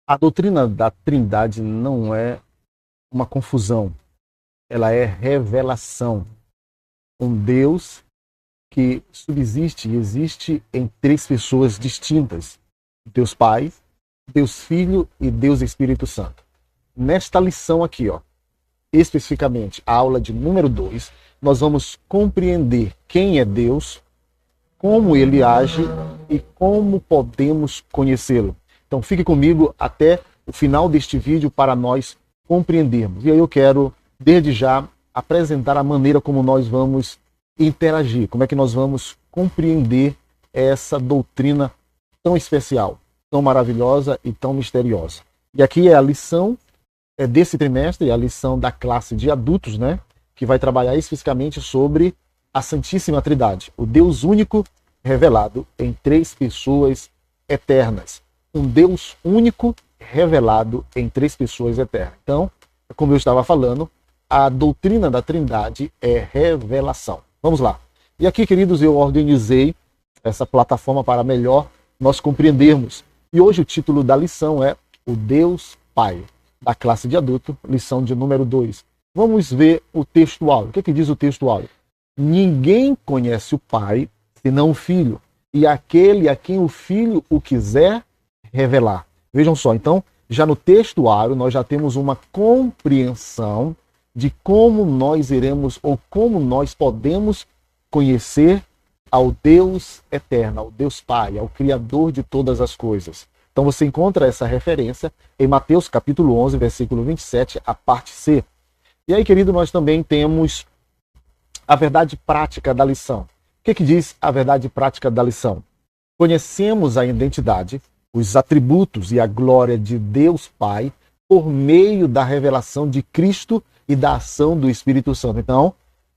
A doutrina da Trindade não é uma confusão, ela é revelação. Um Deus que subsiste e existe em três pessoas distintas: Deus Pai, Deus Filho e Deus Espírito Santo. Nesta lição aqui, especificamente a aula de número 2, nós vamos compreender quem é Deus, como ele age e como podemos conhecê-lo. Então fique comigo até o final deste vídeo para nós compreendermos. E aí eu quero, desde já, apresentar a maneira como nós vamos interagir, como é que nós vamos compreender essa doutrina tão especial, tão maravilhosa e tão misteriosa. E aqui é a lição desse trimestre, a lição da classe de adultos, né, que vai trabalhar especificamente sobre a Santíssima Trindade, o Deus único revelado em três pessoas eternas. Um Deus único revelado em três pessoas eternas. Então, como eu estava falando, a doutrina da Trindade é revelação. Vamos lá. E aqui, queridos, eu organizei essa plataforma para melhor nós compreendermos. E hoje o título da lição é o Deus Pai, da classe de adulto, lição de número 2. Vamos ver o texto áureo. O que diz o texto áureo? Ninguém conhece o Pai senão o Filho, e aquele a quem o Filho o quiser revelar. Vejam só, então, já no texto áureo nós já temos uma compreensão de como nós iremos ou como nós podemos conhecer ao Deus eterno, ao Deus Pai, ao Criador de todas as coisas. Então você encontra essa referência em Mateus capítulo 11, versículo 27, a parte C. E aí, querido, nós também temos a verdade prática da lição. O que diz a verdade prática da lição? Conhecemos a identidade, os atributos e a glória de Deus Pai por meio da revelação de Cristo e da ação do Espírito Santo. Então,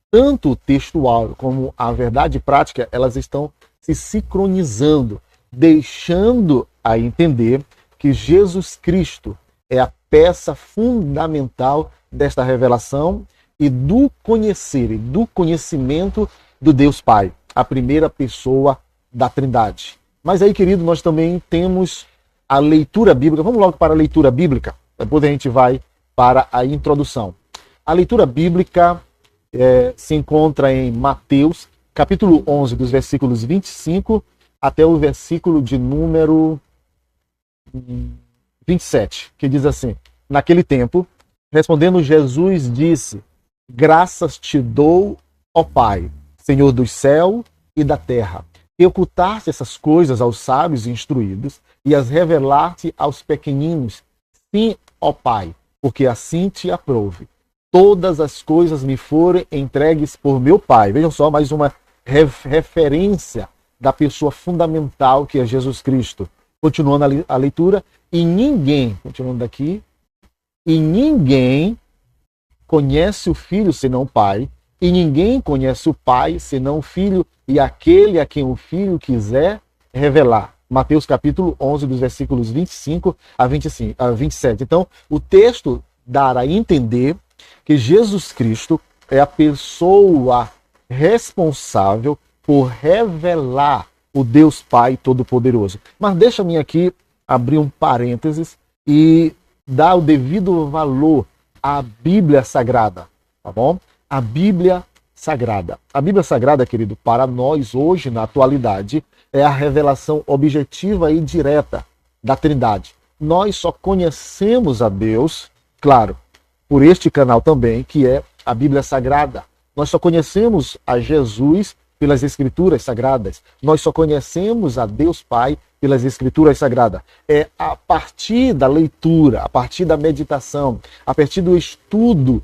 tanto o texto áureo como a verdade prática, elas estão se sincronizando, deixando a entender que Jesus Cristo é a peça fundamental desta revelação e do conhecer e do conhecimento do Deus Pai, a primeira pessoa da Trindade. Mas aí, querido, nós também temos a leitura bíblica. Vamos logo para a leitura bíblica, depois a gente vai para a introdução. A leitura bíblica se encontra em Mateus, capítulo 11, dos versículos 25 até o versículo de número 27, que diz assim: Naquele tempo, respondendo Jesus, disse: Graças te dou, ó Pai, Senhor do céu e da terra, que ocultaste essas coisas aos sábios e instruídos e as revelaste aos pequeninos. Sim, ó Pai, porque assim te aprouve. Todas as coisas me foram entregues por meu Pai. Vejam só, mais uma referência da pessoa fundamental que é Jesus Cristo. Continuando a leitura, e ninguém, continuando daqui, e ninguém conhece o Filho senão o Pai, e ninguém conhece o Pai senão o Filho e aquele a quem o Filho quiser revelar. Mateus capítulo 11, dos versículos 25 a 27. Então, o texto dá a entender que Jesus Cristo é a pessoa responsável por revelar o Deus Pai Todo-Poderoso. Mas deixa-me aqui abrir um parênteses e dar o devido valor à Bíblia Sagrada, tá bom? A Bíblia Sagrada. A Bíblia Sagrada, querido, para nós hoje, na atualidade, é a revelação objetiva e direta da Trindade. Nós só conhecemos a Deus, claro, por este canal também, que é a Bíblia Sagrada. Nós só conhecemos a Jesus pelas Escrituras Sagradas. Nós só conhecemos a Deus Pai pelas Escrituras Sagradas. É a partir da leitura, a partir da meditação, a partir do estudo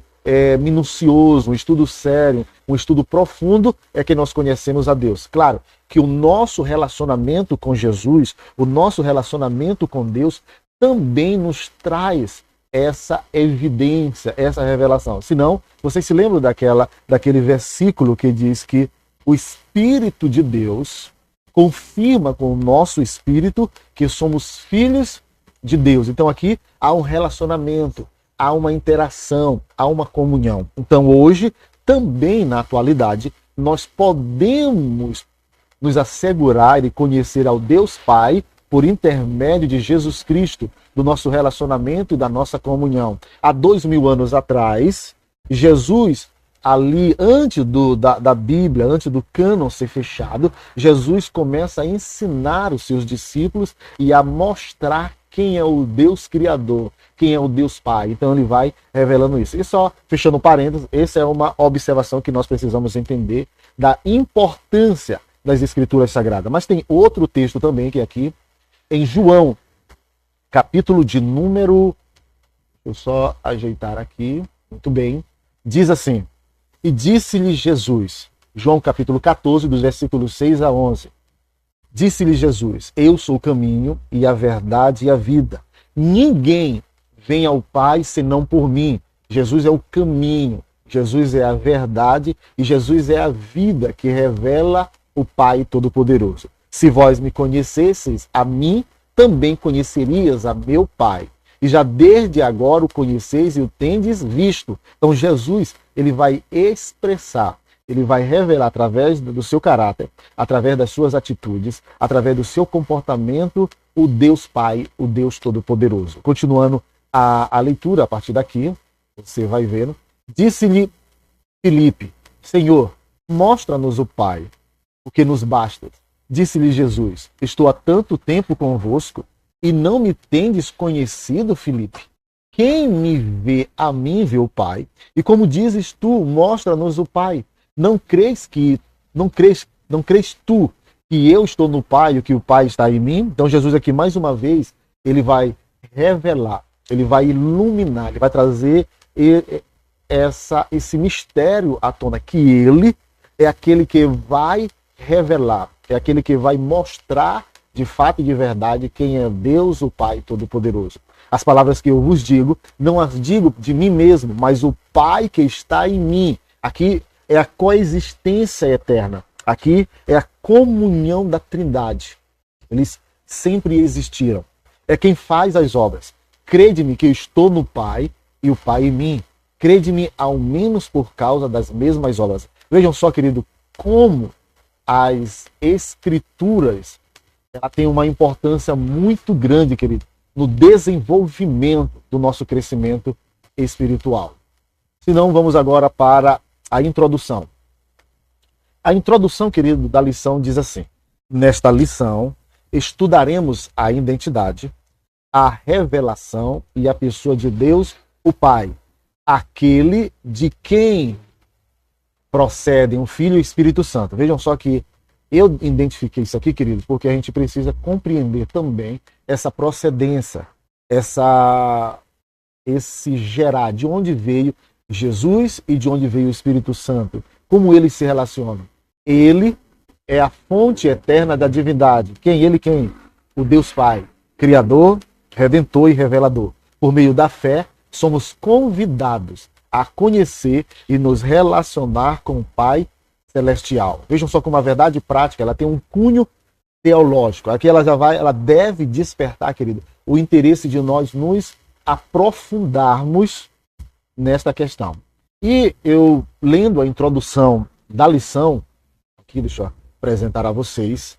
minucioso, um estudo sério, um estudo profundo, é que nós conhecemos a Deus. Claro que o nosso relacionamento com Jesus, o nosso relacionamento com Deus, também nos traz essa evidência, essa revelação. Senão, vocês se lembram daquele versículo que diz que o Espírito de Deus confirma com o nosso espírito que somos filhos de Deus. Então aqui há um relacionamento, há uma interação, há uma comunhão. Então hoje, também na atualidade, nós podemos nos assegurar e conhecer ao Deus Pai por intermédio de Jesus Cristo, do nosso relacionamento e da nossa comunhão. Há 2000 anos atrás, Jesus, ali antes da Bíblia, antes do cânon ser fechado, Jesus começa a ensinar os seus discípulos e a mostrar quem é o Deus Criador, quem é o Deus Pai. Então ele vai revelando isso. E só, fechando parênteses, essa é uma observação que nós precisamos entender da importância das Escrituras Sagradas. Mas tem outro texto também, que é aqui, em João, capítulo de número... Deixa eu só ajeitar aqui. Muito bem. Diz assim: e disse-lhe Jesus, João capítulo 14, dos versículos 6 a 11. Disse-lhe Jesus: eu sou o caminho e a verdade e a vida. Ninguém vem ao Pai senão por mim. Jesus é o caminho, Jesus é a verdade e Jesus é a vida que revela o Pai Todo-Poderoso. Se vós me conhecesseis, a mim também conhecerias a meu Pai. E já desde agora o conheceis e o tendes visto. Então Jesus, ele vai expressar, ele vai revelar através do seu caráter, através das suas atitudes, através do seu comportamento, o Deus Pai, o Deus Todo-Poderoso. Continuando a leitura a partir daqui, você vai vendo. Disse-lhe Filipe: Senhor, mostra-nos o Pai, porque nos basta. Disse-lhe Jesus: estou há tanto tempo convosco e não me tendes conhecido, Filipe? Quem me vê a mim vê o Pai. E como dizes tu, mostra-nos o Pai. Não crês tu que eu estou no Pai e que o Pai está em mim? Então Jesus aqui mais uma vez, ele vai revelar, ele vai iluminar, ele vai trazer esse mistério à tona, que ele é aquele que vai revelar, é aquele que vai mostrar de fato e de verdade quem é Deus, o Pai Todo-Poderoso. As palavras que eu vos digo, não as digo de mim mesmo, mas o Pai que está em mim. Aqui é a coexistência eterna. Aqui é a comunhão da Trindade. Eles sempre existiram. É quem faz as obras. Crede-me que eu estou no Pai e o Pai em mim. Crede-me ao menos por causa das mesmas obras. Vejam só, querido, como as Escrituras ela tem uma importância muito grande, querido, no desenvolvimento do nosso crescimento espiritual. Se não, vamos agora para a introdução. A introdução, querido, da lição diz assim: nesta lição, estudaremos a identidade, a revelação e a pessoa de Deus, o Pai, aquele de quem procedem o Filho e o Espírito Santo. Vejam só que eu identifiquei isso aqui, queridos, porque a gente precisa compreender também essa procedência, esse gerar, de onde veio Jesus e de onde veio o Espírito Santo, como eles se relacionam. Ele é a fonte eterna da divindade. Quem? Ele quem? O Deus Pai, Criador, Redentor e Revelador. Por meio da fé, somos convidados a conhecer e nos relacionar com o Pai Celestial. Vejam só como a verdade prática, ela tem um cunho teológico. Aqui ela deve despertar, querido, o interesse de nós nos aprofundarmos nesta questão. E eu, lendo a introdução da lição, aqui deixa eu apresentar a vocês,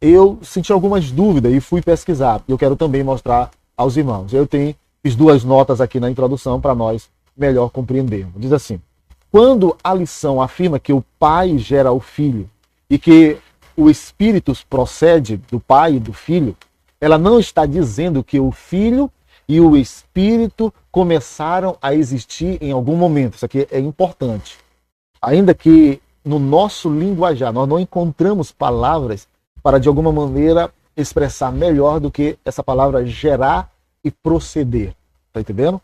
eu senti algumas dúvidas e fui pesquisar. Eu quero também mostrar aos irmãos. Fiz 2 notas aqui na introdução para nós melhor compreendermos. Diz assim: quando a lição afirma que o Pai gera o Filho e que o Espírito procede do Pai e do Filho, ela não está dizendo que o Filho e o Espírito começaram a existir em algum momento. Isso aqui é importante. Ainda que no nosso linguajar nós não encontramos palavras para de alguma maneira expressar melhor do que essa palavra gerar e proceder. Está entendendo?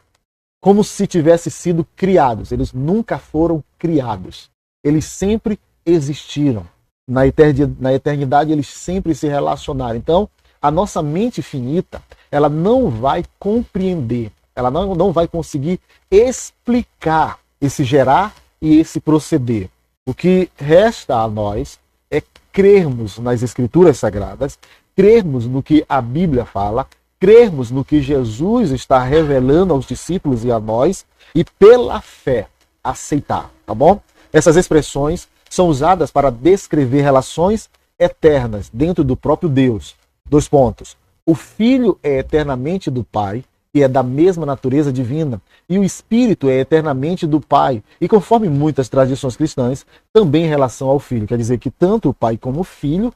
Como se tivessem sido criados. Eles nunca foram criados. Eles sempre existiram. Na eternidade eles sempre se relacionaram. Então, a nossa mente finita, ela não vai compreender, ela não vai conseguir explicar esse gerar e esse proceder. O que resta a nós é crermos nas Escrituras Sagradas, crermos no que a Bíblia fala, crermos no que Jesus está revelando aos discípulos e a nós, e pela fé aceitar, tá bom? Essas expressões são usadas para descrever relações eternas dentro do próprio Deus. 2 pontos. O Filho é eternamente do Pai, e é da mesma natureza divina, e o Espírito é eternamente do Pai, e conforme muitas tradições cristãs, também em relação ao Filho. Quer dizer que tanto o Pai como o Filho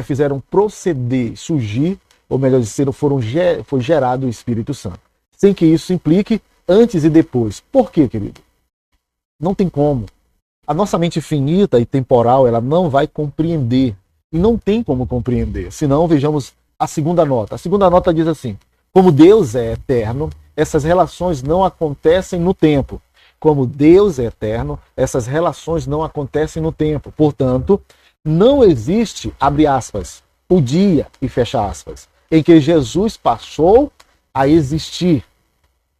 fizeram proceder, surgir, ou melhor dizendo, foi gerado o Espírito Santo. Sem que isso implique antes e depois. Por quê, querido? Não tem como. A nossa mente finita e temporal, ela não vai compreender. E não tem como compreender. Senão, vejamos a segunda nota. A segunda nota diz assim: como Deus é eterno, essas relações não acontecem no tempo. Como Deus é eterno, essas relações não acontecem no tempo. Portanto, não existe, abre aspas, o dia, e fecha aspas, em que Jesus passou a existir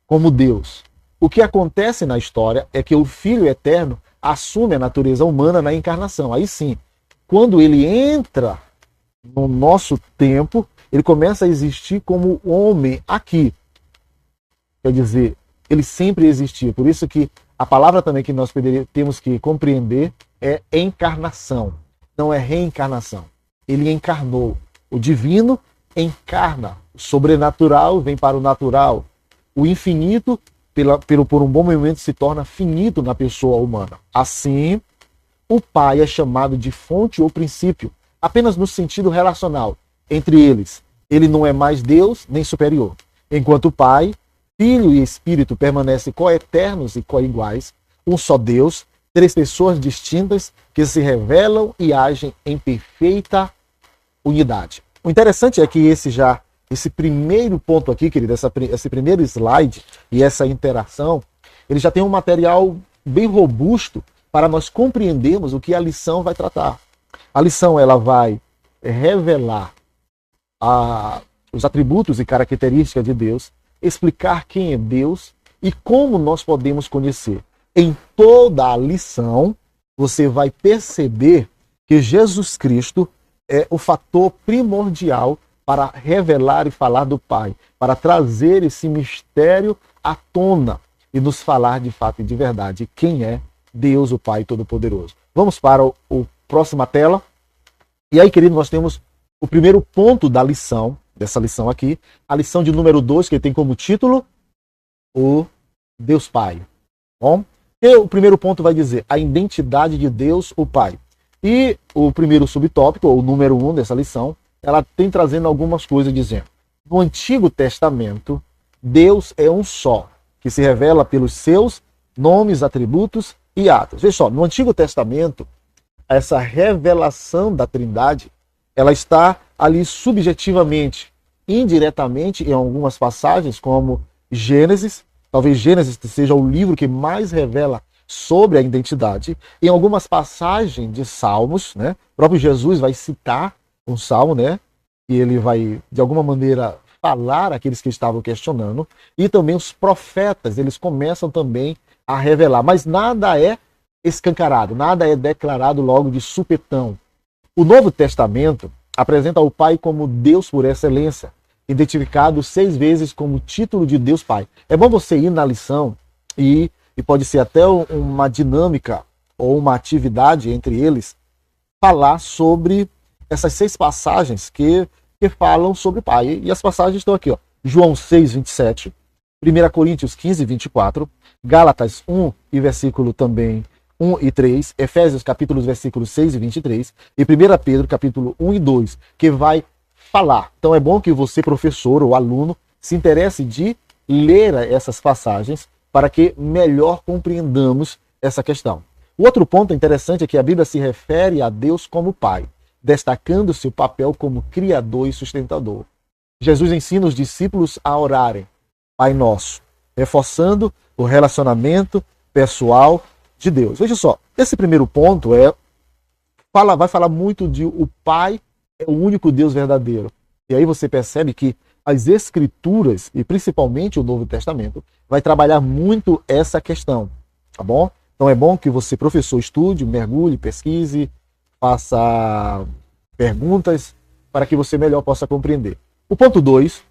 como Deus. O que acontece na história é que o Filho eterno assume a natureza humana na encarnação. Aí sim, quando ele entra no nosso tempo, ele começa a existir como homem aqui. Quer dizer, ele sempre existiu. Por isso que a palavra também que nós temos que compreender é encarnação. Não é reencarnação. Ele encarnou. O divino encarna. O sobrenatural vem para o natural. O infinito, por um bom momento, se torna finito na pessoa humana. Assim, o Pai é chamado de fonte ou princípio, apenas no sentido relacional. Entre eles, ele não é mais Deus nem superior. Enquanto o Pai, Filho e Espírito permanecem coeternos e coiguais, um só Deus, três pessoas distintas que se revelam e agem em perfeita unidade. O interessante é que esse primeiro ponto aqui, querido, esse primeiro slide e essa interação, ele já tem um material bem robusto para nós compreendermos o que a lição vai tratar. A lição ela vai revelar os atributos e características de Deus, explicar quem é Deus e como nós podemos conhecer. Em toda a lição, você vai perceber que Jesus Cristo é o fator primordial para revelar e falar do Pai, para trazer esse mistério à tona e nos falar de fato e de verdade quem é Deus, o Pai Todo-Poderoso. Vamos para a próxima tela. E aí, querido, nós temos o primeiro ponto da lição, dessa lição aqui, a lição de número 2, que tem como título o Deus Pai. Bom? E o primeiro ponto vai dizer a identidade de Deus, o Pai. E o primeiro subtópico, ou o número 1 dessa lição, ela tem trazendo algumas coisas dizendo: no Antigo Testamento, Deus é um só, que se revela pelos seus nomes, atributos e atos. Veja só, no Antigo Testamento, essa revelação da Trindade, ela está ali subjetivamente, indiretamente, em algumas passagens, como Gênesis. Talvez Gênesis seja o livro que mais revela sobre a identidade. Em algumas passagens de Salmos, né? O próprio Jesus vai citar um salmo, né? E ele vai, de alguma maneira, falar àqueles que estavam questionando. E também os profetas, eles começam também a revelar. Mas nada é escancarado, nada é declarado logo de supetão. O Novo Testamento apresenta o Pai como Deus por excelência, identificado 6 vezes como título de Deus Pai. É bom você ir na lição e pode ser até uma dinâmica ou uma atividade entre eles, falar sobre essas 6 passagens que falam sobre o Pai. E as passagens estão aqui, ó. João 6, 27, 1 Coríntios 15, 24, Gálatas 1 e versículo também 1 e 3, Efésios capítulos versículos 6 e 23, e 1 Pedro capítulo 1 e 2, que vai falar. Então é bom que você, professor ou aluno, se interesse de ler essas passagens para que melhor compreendamos essa questão. O outro ponto interessante é que a Bíblia se refere a Deus como Pai, destacando seu papel como Criador e sustentador. Jesus ensina os discípulos a orarem Pai Nosso, reforçando o relacionamento pessoal de Deus. Veja só, esse primeiro ponto vai falar muito de o Pai é o único Deus verdadeiro. E aí você percebe que as Escrituras, e principalmente o Novo Testamento, vai trabalhar muito essa questão, tá bom? Então é bom que você, professor, estude, mergulhe, pesquise, faça perguntas para que você melhor possa compreender. O ponto 2,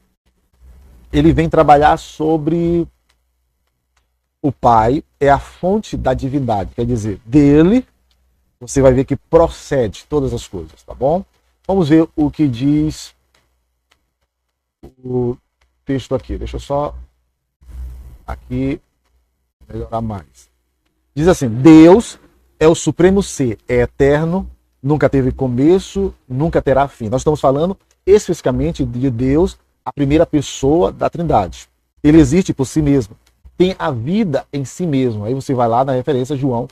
ele vem trabalhar sobre o Pai é a fonte da divindade, quer dizer, dele você vai ver que procede todas as coisas, tá bom? Vamos ver o que diz o texto aqui. Deixa eu só aqui melhorar mais. Diz assim: Deus é o supremo ser, é eterno, nunca teve começo, nunca terá fim. Nós estamos falando especificamente de Deus, a primeira pessoa da Trindade. Ele existe por si mesmo, tem a vida em si mesmo. Aí você vai lá na referência João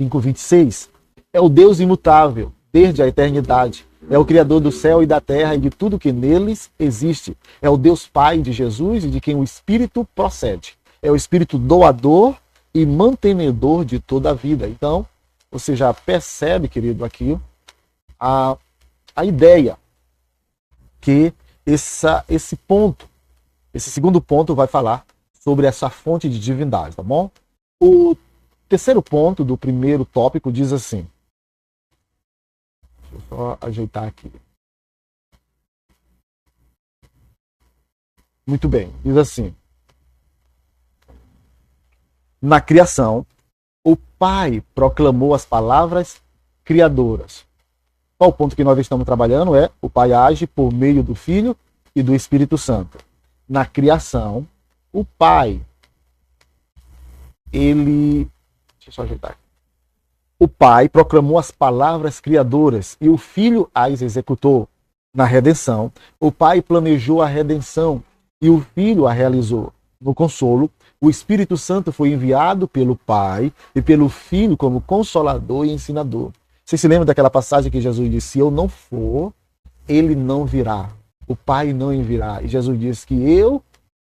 5,26. É o Deus imutável, desde a eternidade. É o Criador do céu e da terra e de tudo que neles existe. É o Deus Pai de Jesus e de quem o Espírito procede. É o Espírito doador e mantenedor de toda a vida. Então, você já percebe, querido, aqui a ideia que esse ponto, esse segundo ponto vai falar sobre essa fonte de divindade, tá bom? O terceiro ponto do primeiro tópico diz assim. Deixa eu só ajeitar aqui. Muito bem, diz assim. Na criação, o Pai proclamou as palavras criadoras. Qual o ponto que nós estamos trabalhando? É o Pai age por meio do Filho e do Espírito Santo. Na criação, o Pai, deixa eu só ajeitar aqui. O Pai proclamou as palavras criadoras e o Filho as executou. Na redenção, o Pai planejou a redenção e o Filho a realizou. No consolo, o Espírito Santo foi enviado pelo Pai e pelo Filho como consolador e ensinador. Você se lembra daquela passagem que Jesus disse: se eu não for, ele não virá. O Pai não enviará. E Jesus disse que eu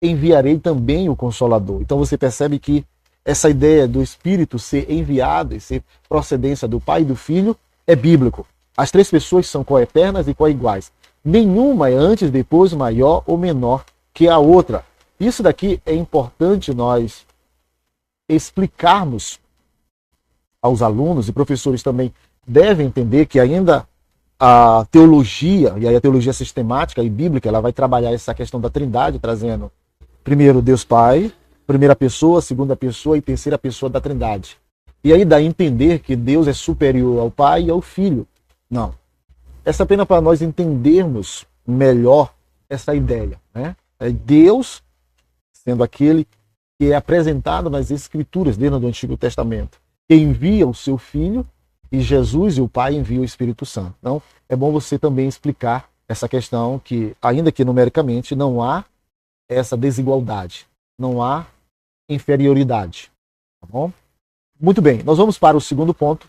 enviarei também o Consolador. Então você percebe que essa ideia do Espírito ser enviado e ser procedência do Pai e do Filho é bíblico. As três pessoas são coeternas e coiguais. Nenhuma é antes, depois, maior ou menor que a outra. Isso daqui é importante nós explicarmos aos alunos, e professores também devem entender que ainda a teologia, e aí a teologia sistemática e bíblica, ela vai trabalhar essa questão da Trindade, trazendo primeiro Deus Pai, primeira pessoa, segunda pessoa e terceira pessoa da Trindade. E aí dá a entender que Deus é superior ao Pai e ao Filho. Não. Essa é apenas para nós entendermos melhor essa ideia, né? É Deus sendo aquele que é apresentado nas Escrituras, dentro do Antigo Testamento, que envia o seu Filho, e Jesus e o Pai enviam o Espírito Santo. Então, é bom você também explicar essa questão que, ainda que numericamente, não há essa desigualdade, não há inferioridade. Tá bom? Muito bem, nós vamos para o segundo ponto.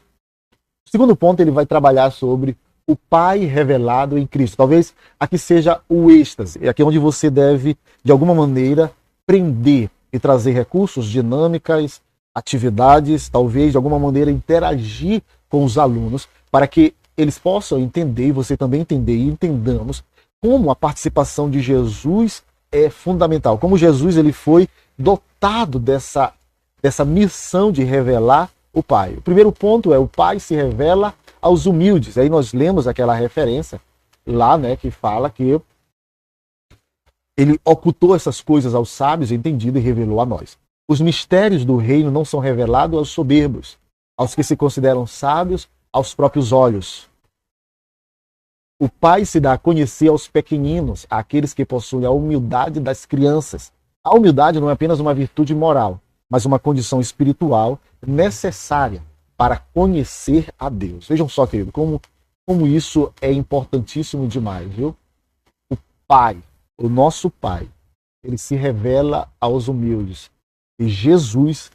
O segundo ponto ele vai trabalhar sobre o Pai revelado em Cristo. Talvez aqui seja o êxtase, é aqui onde você deve, de alguma maneira, prender e trazer recursos, dinâmicas, atividades, talvez de alguma maneira interagir com os alunos para que eles possam entender, e você também entender e entendamos como a participação de Jesus é fundamental, como Jesus ele foi dotado dessa missão de revelar o Pai. O primeiro ponto é: o Pai se revela aos humildes. Aí nós lemos aquela referência lá, né, que fala que ele ocultou essas coisas aos sábios, entendido, e revelou a nós. Os mistérios do reino não são revelados aos soberbos, aos que se consideram sábios aos próprios olhos. O Pai se dá a conhecer aos pequeninos, àqueles que possuem a humildade das crianças. A humildade não é apenas uma virtude moral, mas uma condição espiritual necessária para conhecer a Deus. Vejam só, querido, como isso é importantíssimo demais, viu? O Pai, o nosso Pai, ele se revela aos humildes. E Jesus,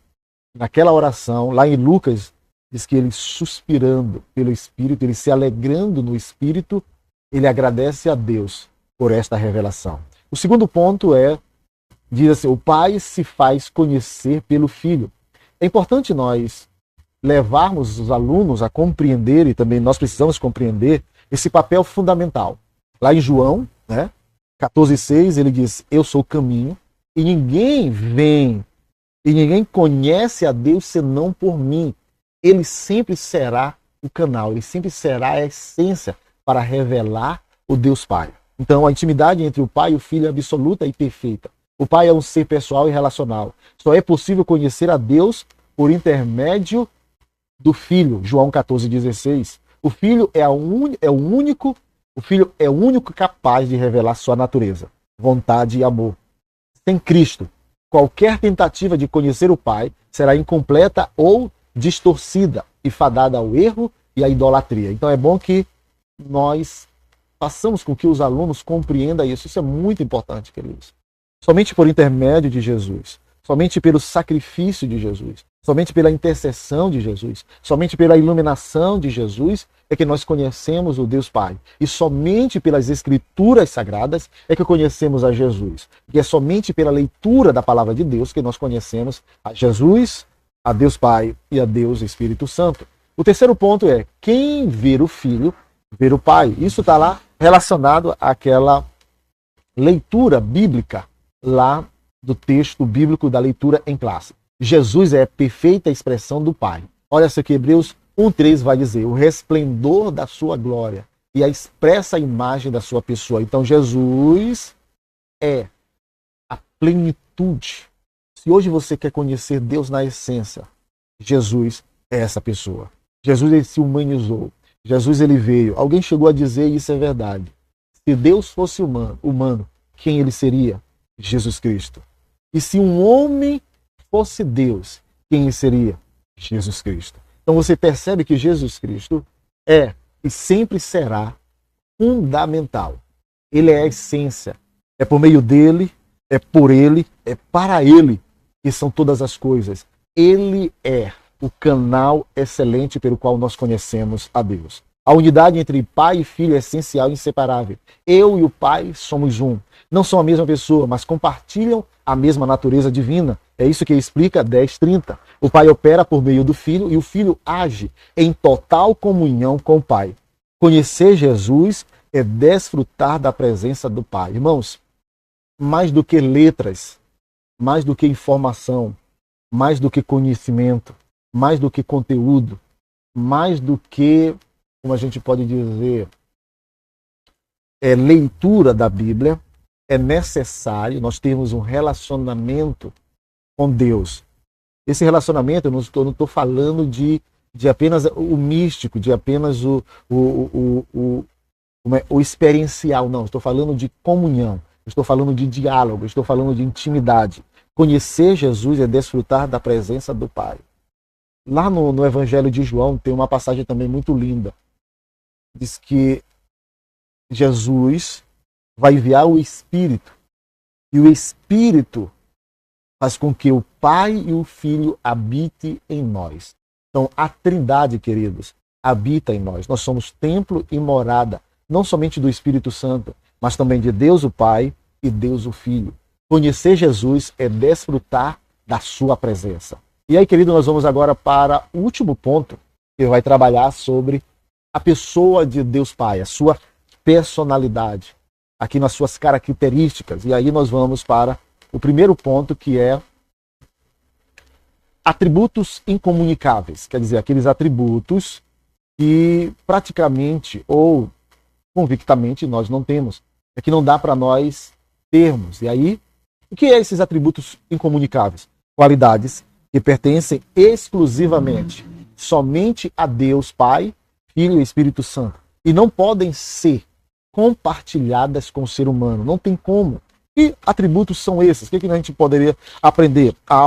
naquela oração, lá em Lucas, diz que ele suspirando pelo Espírito, ele se alegrando no Espírito, ele agradece a Deus por esta revelação. O segundo ponto diz assim: o Pai se faz conhecer pelo Filho. É importante nós levarmos os alunos a compreender, e também nós precisamos compreender, esse papel fundamental. Lá em João, né, 14,6, ele diz: eu sou o caminho, e ninguém conhece a Deus senão por mim. Ele sempre será o canal, ele sempre será a essência para revelar o Deus Pai. Então, a intimidade entre o Pai e o Filho é absoluta e perfeita. O Pai é um ser pessoal e relacional. Só é possível conhecer a Deus por intermédio do Filho, João 14,16. O Filho é o único capaz de revelar sua natureza. vontade e amor. Sem Cristo, qualquer tentativa de conhecer o Pai será incompleta ou distorcida e fadada ao erro e à idolatria. Então é bom que nós façamos com que os alunos compreendam isso. Isso é muito importante, queridos. Somente por intermédio de Jesus, somente pelo sacrifício de Jesus, somente pela intercessão de Jesus, somente pela iluminação de Jesus é que nós conhecemos o Deus Pai. E somente pelas Escrituras Sagradas é que conhecemos a Jesus. E é somente pela leitura da Palavra de Deus que nós conhecemos a Jesus, a Deus Pai e a Deus Espírito Santo. O terceiro ponto é: quem ver o Filho, ver o Pai. Isso está lá relacionado àquela leitura bíblica lá do texto bíblico da leitura em classe. Jesus é a perfeita expressão do Pai. Olha isso aqui, Hebreus 1:3 vai dizer: o resplendor da sua glória e a expressa imagem da sua pessoa. Então Jesus é a plenitude. Se hoje você quer conhecer Deus na essência, Jesus é essa pessoa. Jesus, ele se humanizou. Jesus, ele veio. Alguém chegou a dizer, e isso é verdade: se Deus fosse humano, quem ele seria? Jesus Cristo. E se um homem fosse Deus, quem ele seria? Jesus Cristo. Então você percebe que Jesus Cristo é e sempre será fundamental. Ele é a essência. É por meio dele, é por ele, é para ele que são todas as coisas. Ele é o canal excelente pelo qual nós conhecemos a Deus. A unidade entre Pai e Filho é essencial e inseparável. Eu e o Pai somos um. Não são a mesma pessoa, mas compartilham a mesma natureza divina. É isso que explica 10:30. O Pai opera por meio do Filho e o Filho age em total comunhão com o Pai. Conhecer Jesus é desfrutar da presença do Pai. Irmãos, mais do que letras, mais do que informação, mais do que conhecimento, mais do que conteúdo, mais do que, como a gente pode dizer, leitura da Bíblia, é necessário nós termos um relacionamento com Deus. Esse relacionamento, eu não estou falando de apenas o místico, de apenas o experiencial, não. Estou falando de comunhão, estou falando de diálogo, estou falando de intimidade. Conhecer Jesus é desfrutar da presença do Pai. Lá no Evangelho de João tem uma passagem também muito linda. Diz que Jesus vai enviar o Espírito. E o Espírito faz com que o Pai e o Filho habitem em nós. Então, a Trindade, queridos, habita em nós. Nós somos templo e morada, não somente do Espírito Santo, mas também de Deus o Pai e Deus o Filho. Conhecer Jesus é desfrutar da sua presença. E aí, querido, nós vamos agora para o último ponto, que vai trabalhar sobre a pessoa de Deus Pai, a sua personalidade, aqui nas suas características. E aí nós vamos para o primeiro ponto, que é atributos incomunicáveis. Quer dizer, aqueles atributos que praticamente ou convictamente nós não temos. É que não dá para nós termos. E aí, o que é esses atributos incomunicáveis? Qualidades que pertencem exclusivamente, somente a Deus Pai, Filho e Espírito Santo. E não podem ser compartilhadas com o ser humano. Não tem como. Que atributos são esses? O que a gente poderia aprender? A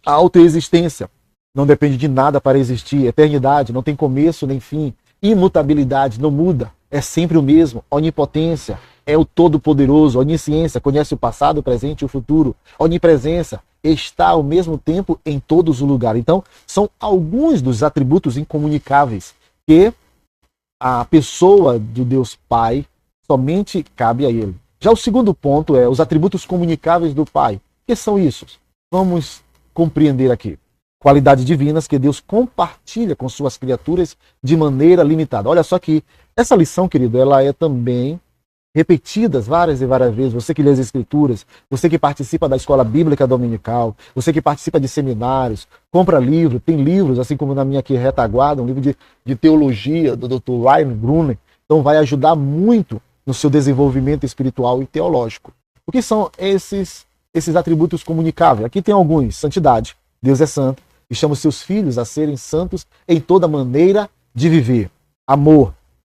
autoexistência. Não depende de nada para existir. Eternidade. Não tem começo nem fim. Imutabilidade. Não muda. É sempre o mesmo. Onipotência. É o Todo-Poderoso. Onisciência. Conhece o passado, o presente e o futuro. Onipresença. Está ao mesmo tempo em todos os lugares. Então, são alguns dos atributos incomunicáveis que a pessoa do Deus Pai somente cabe a ele. Já o segundo ponto é os atributos comunicáveis do Pai. O que são isso? Vamos compreender aqui. Qualidades divinas que Deus compartilha com suas criaturas de maneira limitada. Olha só que essa lição, querido, ela é também repetida várias e várias vezes. Você que lê as Escrituras, você que participa da escola bíblica dominical, você que participa de seminários, compra livro, tem livros, assim como na minha aqui retaguarda, um livro de teologia do Dr. Ryan Brunner. Então vai ajudar muito no seu desenvolvimento espiritual e teológico. O que são esses atributos comunicáveis? Aqui tem alguns. Santidade. Deus é santo e chama os seus filhos a serem santos em toda maneira de viver. Amor.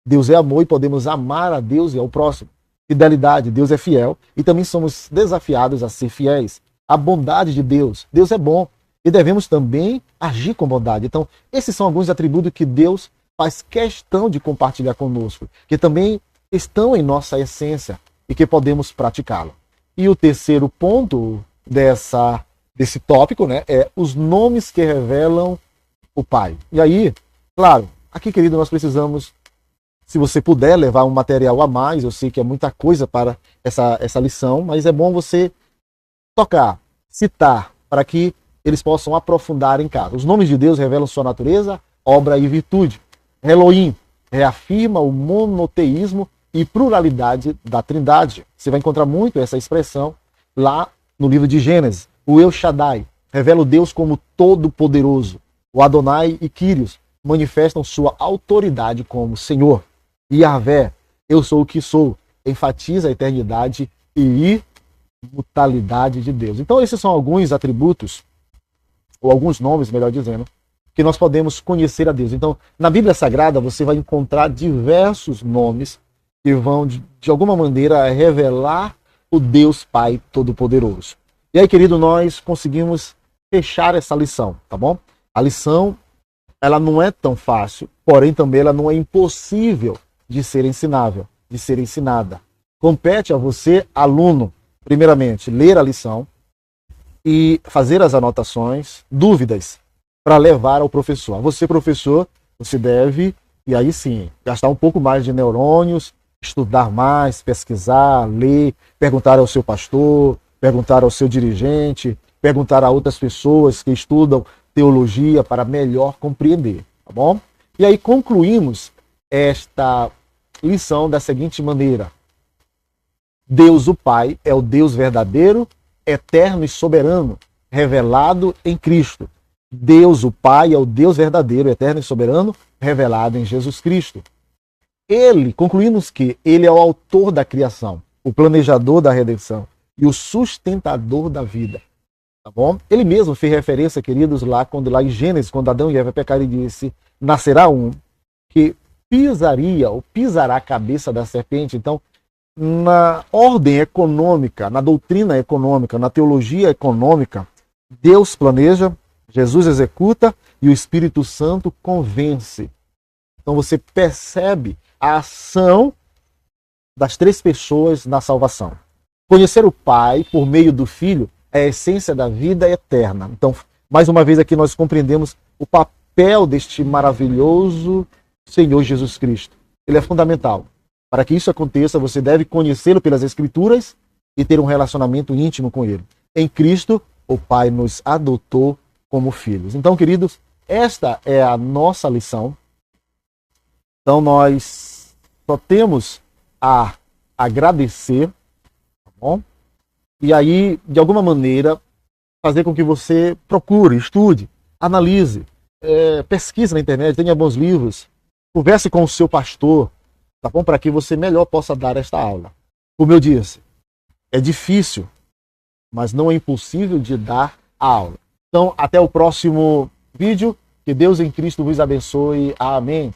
Deus é amor e podemos amar a Deus e ao próximo. fidelidade, Deus é fiel, e também somos desafiados a ser fiéis. A bondade de Deus, Deus é bom, e devemos também agir com bondade. Então, esses são alguns atributos que Deus faz questão de compartilhar conosco, que também estão em nossa essência e que podemos praticá-lo. E o terceiro ponto desse tópico, né, é os nomes que revelam o Pai. E aí, claro, aqui, querido, nós precisamos, se você puder levar um material a mais, eu sei que é muita coisa para essa lição, mas é bom você tocar, citar, para que eles possam aprofundar em casa. Os nomes de Deus revelam sua natureza, obra e virtude. Elohim reafirma o monoteísmo e pluralidade da Trindade. Você vai encontrar muito essa expressão lá no livro de Gênesis. O El Shaddai revela o Deus como todo-poderoso. O Adonai e Kyrios manifestam sua autoridade como Senhor. E Yahvé, eu sou o que sou, enfatiza a eternidade e imutabilidade de Deus. Então esses são alguns atributos, ou alguns nomes, melhor dizendo, que nós podemos conhecer a Deus. Então, na Bíblia Sagrada, você vai encontrar diversos nomes que vão, de alguma maneira, revelar o Deus Pai Todo-Poderoso. E aí, querido, nós conseguimos fechar essa lição, tá bom? A lição, ela não é tão fácil, porém também ela não é impossível de ser ensinável, de ser ensinada. Compete a você, aluno, primeiramente, ler a lição e fazer as anotações, dúvidas, para levar ao professor. A você, professor, você deve, e aí sim, gastar um pouco mais de neurônios, estudar mais, pesquisar, ler, perguntar ao seu pastor, perguntar ao seu dirigente, perguntar a outras pessoas que estudam teologia para melhor compreender, tá bom? E aí concluímos esta lição da seguinte maneira: Deus o Pai é o Deus verdadeiro, eterno e soberano, revelado em Cristo. Deus o Pai é o Deus verdadeiro, eterno e soberano, revelado em Jesus Cristo. Concluímos que ele é o autor da criação, o planejador da redenção e o sustentador da vida. Tá bom? Ele mesmo fez referência, queridos, lá em Gênesis, quando Adão e Eva pecaram, ele disse: nascerá um que pisaria ou pisará a cabeça da serpente. Então, na ordem econômica, na doutrina econômica, na teologia econômica, Deus planeja, Jesus executa e o Espírito Santo convence. Então você percebe a ação das três pessoas na salvação. Conhecer o Pai por meio do Filho é a essência da vida eterna. Então, mais uma vez aqui nós compreendemos o papel deste maravilhoso Senhor Jesus Cristo. Ele é fundamental. Para que isso aconteça, você deve conhecê-lo pelas Escrituras e ter um relacionamento íntimo com ele. Em Cristo, o Pai nos adotou como filhos. Então, queridos, esta é a nossa lição. Então, nós só temos a agradecer, tá bom? E aí, de alguma maneira, fazer com que você procure, estude, analise, pesquise na internet, tenha bons livros, converse com o seu pastor, tá bom? Para que você melhor possa dar esta aula. Como eu disse, é difícil, mas não é impossível de dar a aula. Então, até o próximo vídeo. Que Deus em Cristo vos abençoe. Amém.